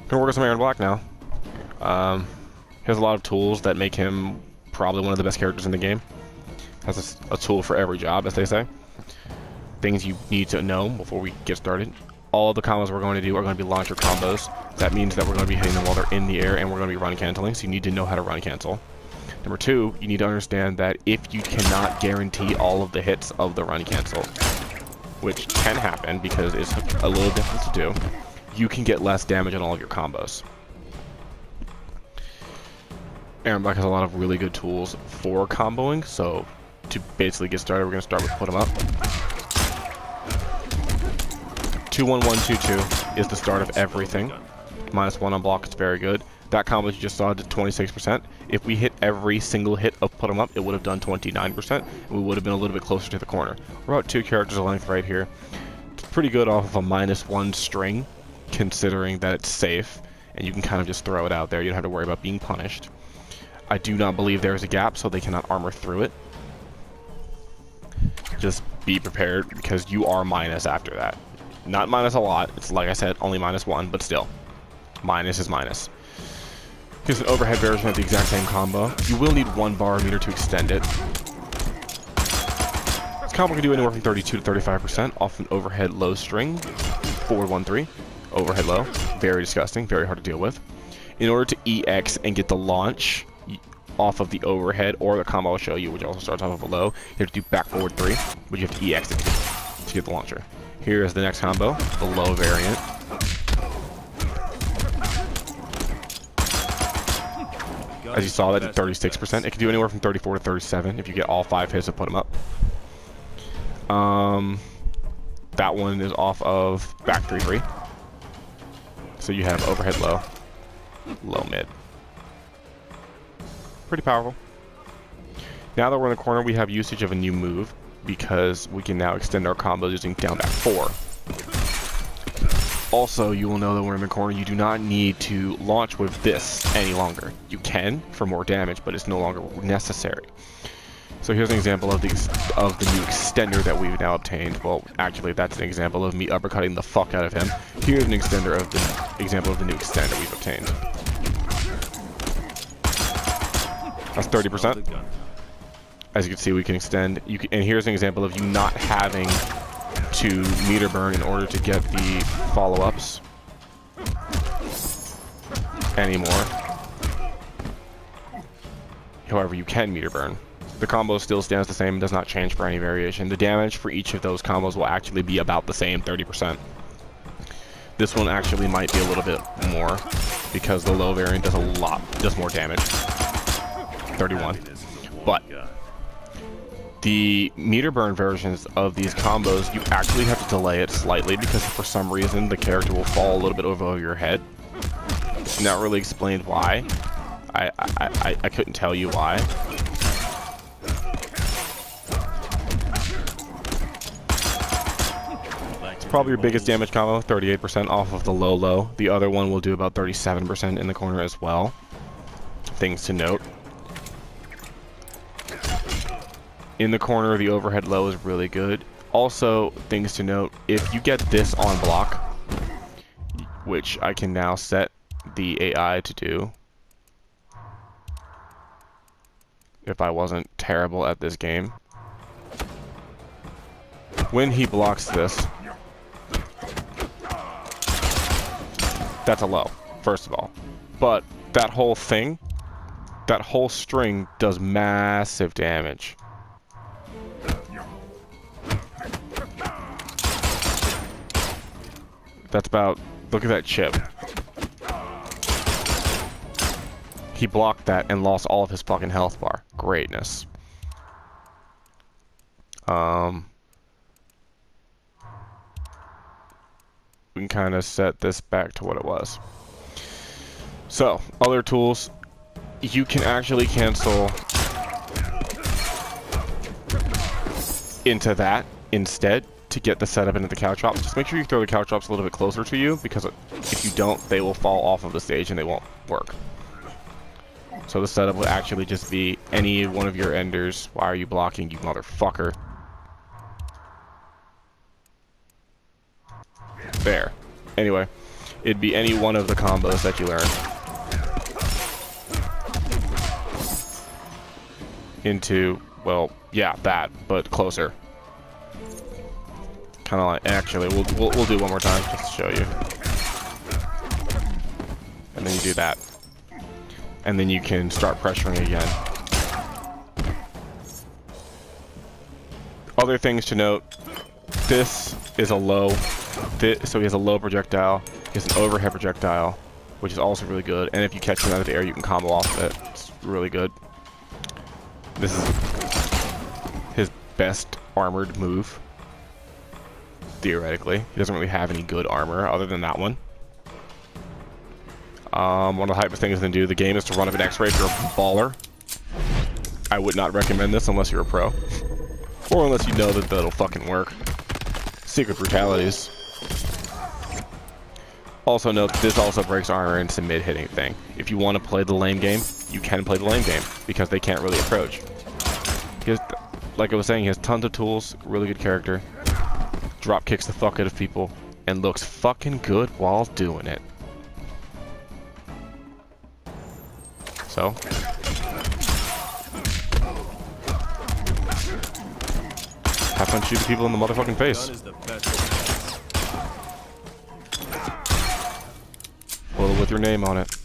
Gonna work with some Erron Black now. He has a lot of tools that make him probably one of the best characters in the game. Has a tool for every job, as they say. Things you need to know before we get started. All of the combos we're going to do are going to be launcher combos. That means that we're going to be hitting them while they're in the air, and we're going to be run canceling, so you need to know how to run cancel. Number two, you need to understand that if you cannot guarantee all of the hits of the run cancel, which can happen because it's a little difficult to do, you can get less damage on all of your combos. Erron Black has a lot of really good tools for comboing, so to basically get started, we're going to start with put 'em up. 2-1-1-2-2 is the start of everything. -1 on block is very good. That combo you just saw did 26%. If we hit every single hit of put 'em up, it would have done 29%, and we would have been a little bit closer to the corner. We're about 2 characters of length right here. It's pretty good off of a -1 string, considering that it's safe, and you can kind of just throw it out there. You don't have to worry about being punished. I do not believe there is a gap, so they cannot armor through it. Just be prepared, because you are minus after that. Not minus a lot, it's like I said, only -1, but still. Minus is minus. Here's an overhead version of the exact same combo. You will need 1 bar meter to extend it. This combo can do anywhere from 32 to 35% off an overhead low string. 4-1-3. Overhead low. Very disgusting, very hard to deal with. In order to EX and get the launch off of the overhead, or the combo I'll show you, which also starts off of a low, you have to do back forward 3, but you have to EX it to get the launcher. Here is the next combo, the low variant. As you saw, that did 36%. It can do anywhere from 34 to 37 if you get all 5 hits to put them up. That one is off of back 3-3. So you have overhead low, low mid. Pretty powerful. Now that we're in the corner, we have usage of a new move, because we can now extend our combos using down back 4. Also, you will know that we're in the corner, you do not need to launch with this any longer. You can for more damage, but it's no longer necessary. So here's an example of the new extender that we've now obtained. Well, actually, that's an example of me uppercutting the fuck out of him. Here's an example of the new extender we've obtained. That's 30%. As you can see, we can extend. And here's an example of you not having to meter burn in order to get the follow-ups anymore. However, you can meter burn. The combo still stands the same and does not change for any variation. The damage for each of those combos will actually be about the same, 30%. This one actually might be a little bit more, because the low variant does more damage. 31. But the meter burn versions of these combos, you actually have to delay it slightly, because for some reason the character will fall a little bit over your head. Not really explained why. I couldn't tell you why. It's probably your biggest damage combo, 38% off of the low. The other one will do about 37% in the corner as well. Things to note. In the corner, the overhead low is really good. Also, things to note, if you get this on block, which I can now set the AI to do, if I wasn't terrible at this game. When he blocks this, that's a low, first of all. But that whole thing, that whole string does massive damage. That's about, look at that chip. He blocked that and lost all of his fucking health bar. Greatness. We can kind of set this back to what it was. So, other tools. You can actually cancel into that instead to get the setup into the couch drops. Just make sure you throw the couch drops a little bit closer to you, because if you don't, they will fall off of the stage and they won't work. So the setup will actually just be any one of your enders. Why are you blocking, you motherfucker? There. Anyway, It'd be any one of the combos that you learn. Into, well, yeah, that, but closer. Kind of like, actually, we'll do one more time just to show you. And then you do that. And then you can start pressuring again. Other things to note, this is a low, so he has a low projectile, he has an overhead projectile, which is also really good, and if you catch him out of the air, you can combo off of it. It's really good. This is his best armored move, theoretically. He doesn't really have any good armor other than that one. One of the hype things to do the game is to run up an X-ray if you're a baller. I would not recommend this unless you're a pro. Or unless you know that that'll fucking work. Secret brutalities. Also note, this also breaks armor into mid-hitting thing. If you want to play the lame game, you can play the lame game, because they can't really approach. He has, like I was saying, he has tons of tools, really good character, drop kicks the fuck out of people, and looks fucking good while doing it. So... have fun shooting people in the motherfucking face. Well, with your name on it.